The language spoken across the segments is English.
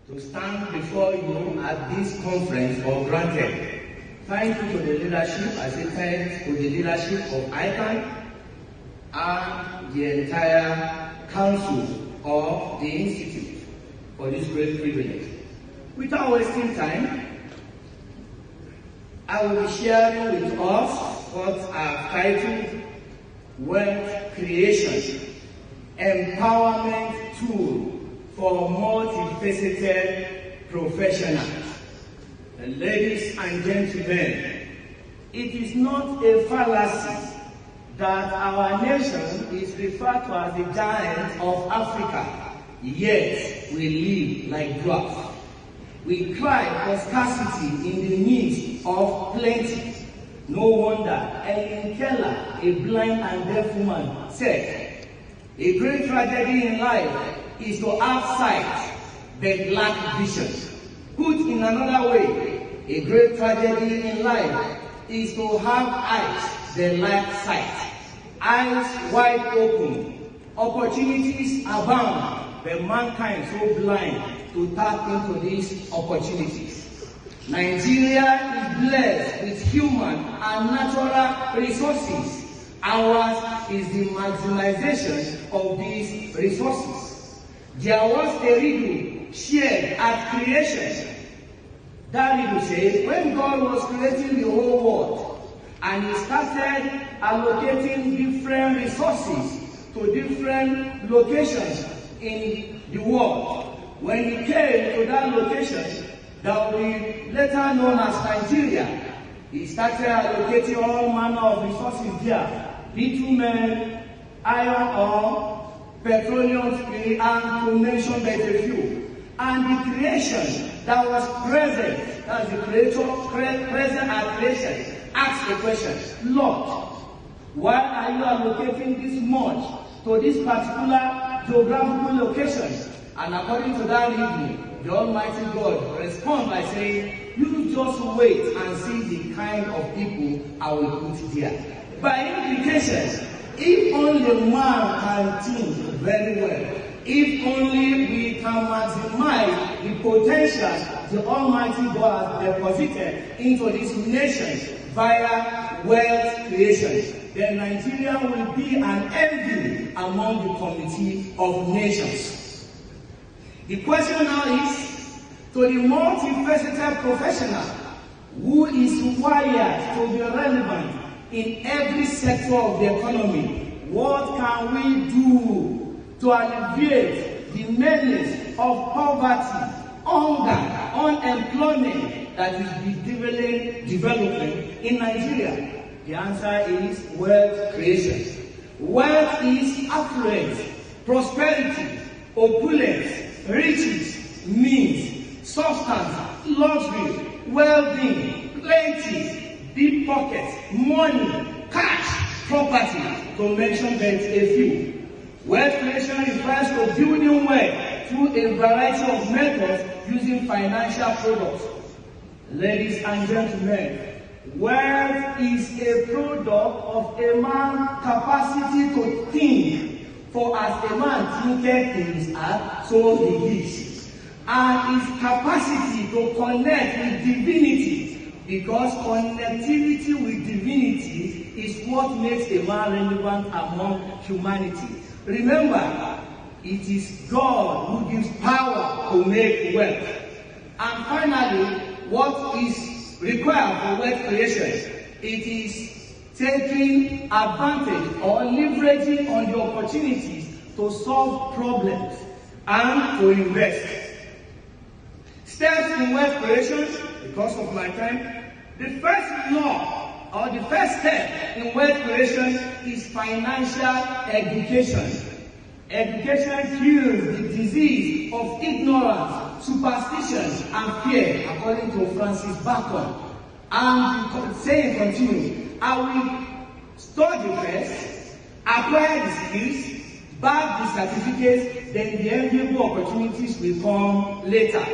to stand before you at this conference for granted. Thank you to the leadership, I say thanks to the leadership of ICAN and the entire council of the Institute for this great privilege. Without wasting time, I will be sharing with us what I've titled Wealth Creation, Empowerment Tool for Multifaceted Professionals. Ladies and gentlemen, it is not a fallacy that our nation is referred to as the giant of Africa, yet we live like dwarfs. We cry for scarcity in the midst of plenty. No wonder Ellen Keller, a blind and deaf woman, said, "A great tragedy in life is to have sight but lack vision." Put in another way, a great tragedy in life is to have eyes but lack sight. Eyes wide open, opportunities abound, but mankind so blind to tap into these opportunities. Nigeria is blessed with human and natural resources. Ours is the maximization of these resources. There was a riddle shared at creation. That riddle says, when God was creating the whole world, and He started allocating different resources to different locations in the world, when He came to that location that will be later known as Nigeria, He started allocating all manner of resources there: bitumen, iron ore, petroleum spirit, and to mention but a few. And the creation that was present, that is the creator present at creation, asked the question, Lord, why are you allocating this much to this particular geographical location? And according to that reading, the Almighty God responds by saying, you just wait and see the kind of people I will put there. By implication, if only man can think very well, if only we can maximize the potential the Almighty God has deposited into this nation via wealth creation, then Nigeria will be an envy among the community of nations. The question now is, to the multifaceted professional who is wired to be relevant in every sector of the economy, what can we do to alleviate the menace of poverty, hunger, unemployment that is developing in Nigeria? The answer is wealth creation. Wealth is affluence, prosperity, opulence, riches, means, substance, luxury, well-being, plenty, deep pockets, money, cash, property, to mention but a few. Wealth creation refers to building wealth through a variety of methods using financial products. Ladies and gentlemen, wealth is a product of a man's capacity to think, for as a man thinketh in his heart, so he is, and his capacity to connect with divinity, because connectivity with divinity is what makes a man relevant among humanity. Remember, it is God who gives power to make wealth. And finally, what is required for wealth creation? It is taking advantage or leveraging on the opportunities to solve problems and to invest. Steps in wealth creation, because of my time, the first law or the first step in wealth creation is financial education. Education cures the disease of ignorance, superstition, and fear, according to Francis Bacon. And the saying continues, I will study first, acquire the skills, bag the certificates, then the enviable opportunities will come later.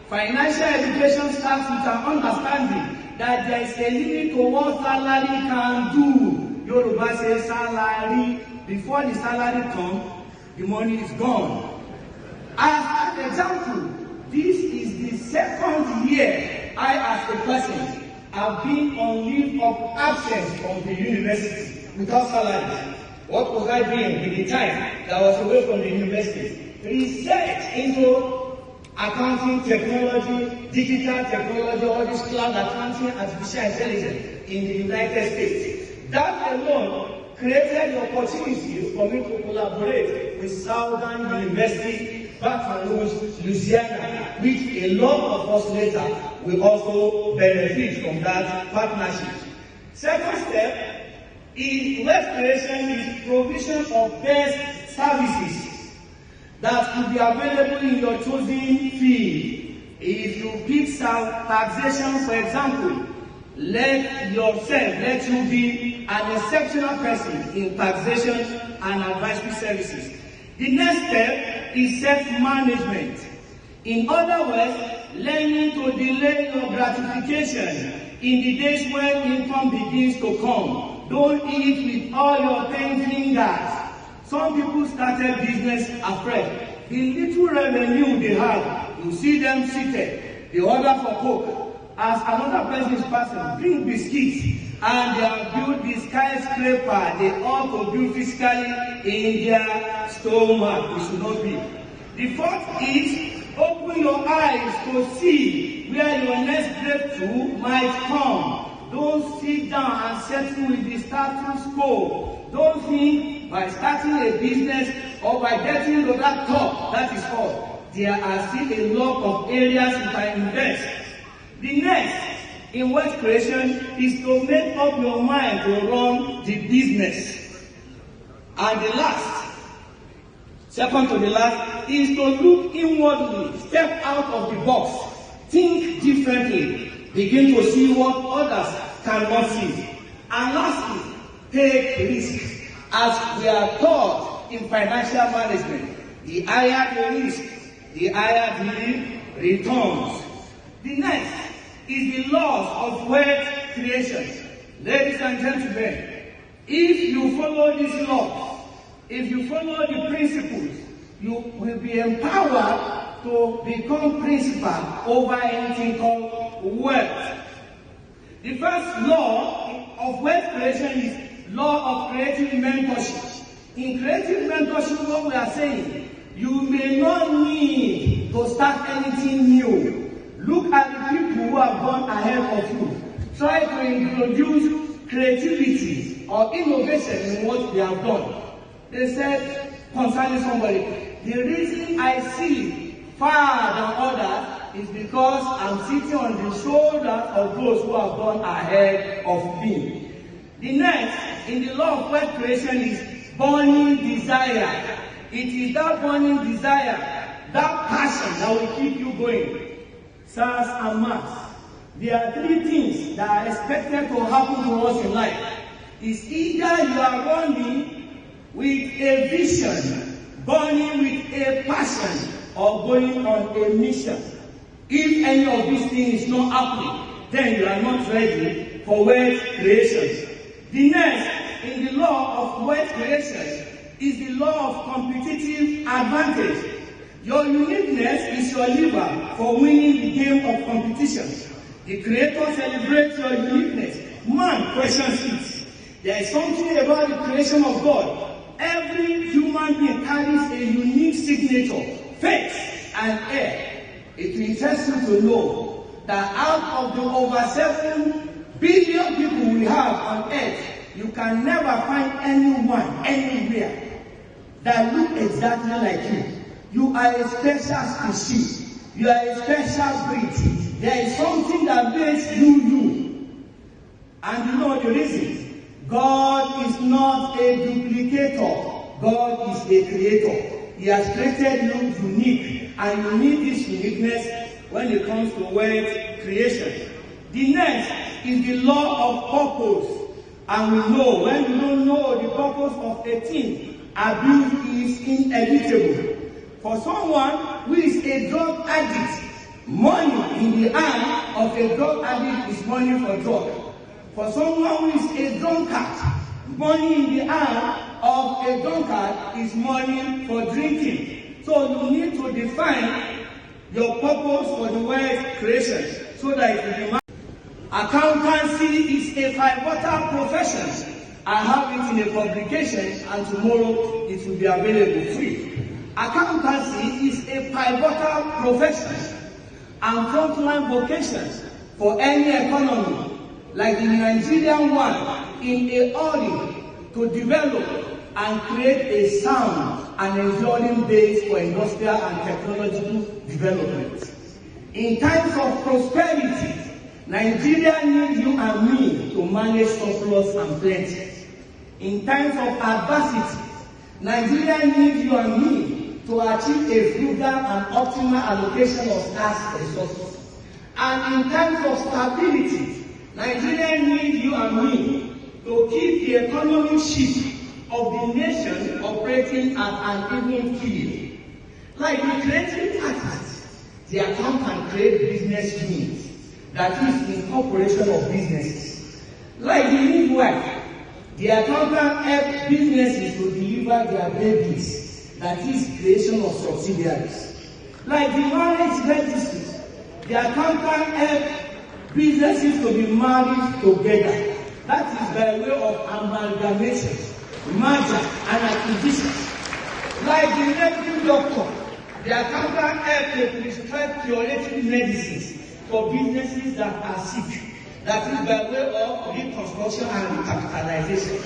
Financial education starts with an understanding that there is a limit to what salary can do. Yoruba says salary. Before the salary comes, the money is gone. As an example, this second year, I as a person have been on leave of absence from the university without salary. What was I doing with the time that I was away from the university? Research into accounting technology, digital technology, all this cloud accounting, artificial intelligence in the United States. That alone created the opportunity for me to collaborate with Southern University, Baton Rouge, Louisiana, which a lot of us later will also benefit from that partnership. Second step in wealth creation is provision of best services that could be available in your chosen field. If you pick taxation, for example, let you be an exceptional person in taxation and advisory services. The next step is self-management. In other words, learning to delay your gratification in the days when income begins to come. Don't eat with all your 10 fingers. Some people started business afraid. The little revenue they have, you see them seated. They order for coke. As another person is passing, bring biscuits. And they have built the skyscraper. They ought to build physically in their stomach. It should not be. The fourth is open your eyes to see where your next breakthrough might come. Don't sit down and settle with the status quo. Don't think by starting a business or by getting to that top, that is all. There are still a lot of areas you can invest. The next in wealth creation is to make up your mind to run the business. And the last, second to the last, is to look inwardly, step out of the box, think differently, begin to see what others cannot see. And lastly, take risks. As we are taught in financial management, the higher the risk, the higher the returns. The next is the laws of wealth creation. Ladies and gentlemen, if you follow these laws, if you follow the principles, you will be empowered to become principal over anything called wealth. The first law of wealth creation is law of creative mentorship. In creative mentorship, what we are saying, you may not need to start anything new. Look at the people who have gone ahead of you. Try to introduce creativity or innovation in what they have done. They said concerning somebody, the reason I see far than others is because I'm sitting on the shoulders of those who have gone ahead of me. The next in the law of wealth creation is burning desire. It is that burning desire, that passion that will keep you going. Sirs and ma'ams, there are three things that are expected to happen to us in life. It's either you are running with a vision, burning with a passion, or going on a mission. If any of these things is not happening, then you are not ready for wealth creation. The next in the law of wealth creation is the law of competitive advantage. Your uniqueness is your lever for winning the game of competition. The Creator celebrates your uniqueness. Man questions it. There is something about the creation of God. Every human being carries a unique signature, faith and air. It will interest you to know that out of the over 7 billion people we have on earth, you can never find anyone, anywhere, that look exactly like you. You are a special species. You are a special breed. There is something that makes you you. And you know the reason. God is not a duplicator. God is a creator. He has created you unique. And you need this uniqueness when it comes to wealth creation. The next is the law of purpose. And we know when you don't know the purpose of a thing, abuse is inevitable. For someone who is a drug addict, money in the hand of a drug addict is money for drug. For someone who is a drunkard, money in the hand of a drunkard is money for drinking. So you need to define your purpose for the wealth creation so that it will be. Accountancy is a pivotal profession. I have it in a publication, and tomorrow it will be available free. Accountancy is a pivotal profession and frontline vocation for any economy, like the Nigerian one, in a hurry to develop and create a sound and enduring base for industrial and technological development. In times of prosperity, Nigeria needs you and me to manage surplus and plenty. In times of adversity, Nigeria needs you and me to achieve a frugal and optimal allocation of scarce resources. And in times of stability, Nigeria needs you and me to keep the economic ship of the nation operating at an even keel. Like the creative artist, the accountant create business units, that is incorporation of businesses. Like the midwife, the accountant helps businesses to deliver their babies, that is creation of subsidiaries. Like the marriage registries, the accountant helps businesses to be married together, that is by way of amalgamation, merger and acquisition. Like the medical doctor, the accountant helps to prescribe curative medicines for businesses that are sick, that is by way of reconstruction and recapitalization.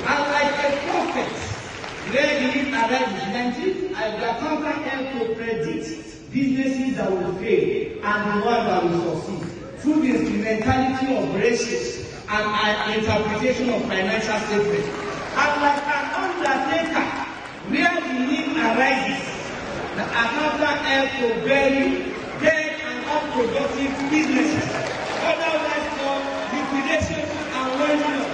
And like a prophet, where the need arises, the accountant helps to predict businesses that will fail and the ones that will succeed through the instrumentality of ratios and an interpretation of financial statements. And like an undertaker, where the need arises, the accountant helps to bury dead and unproductive businesses, otherwise called liquidation and winding up.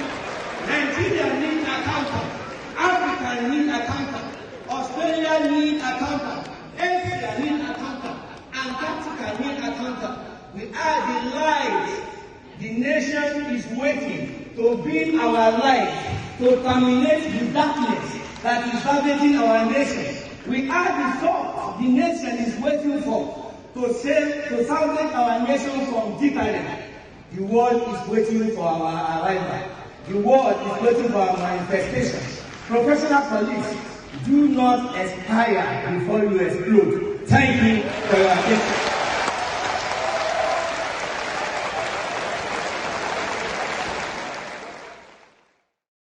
Nigeria needs accountant, Africa needs accountant, Australia needs accountant, Asia needs accountant, Antarctica needs accountant. We are the light. The nation is waiting to bring our light to terminate the darkness that is ravaging our nation. We are the thought the nation is waiting for to salvage our nation from decadence. The world is waiting for our arrival. The world is waiting for our manifestation. Professional police, do not expire before you explode. Thank you for your attention.